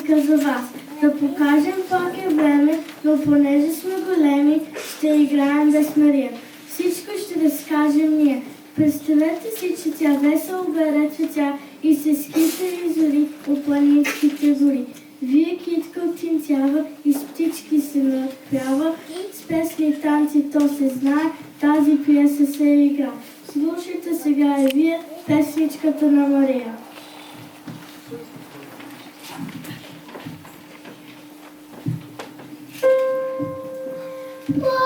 песенка за вас. Да покажем пак е време, но понеже сме големи, ще играем без Мария. Всичко ще разкажем ние. Представете си, че тя весело бере цветя и се скита и зори по планинските гори. Вие китка оттинтява и с птички се надпява, с песни и танци то се знае, тази пиеса се игра. Слушайте сега и вие песничката на Мария. О,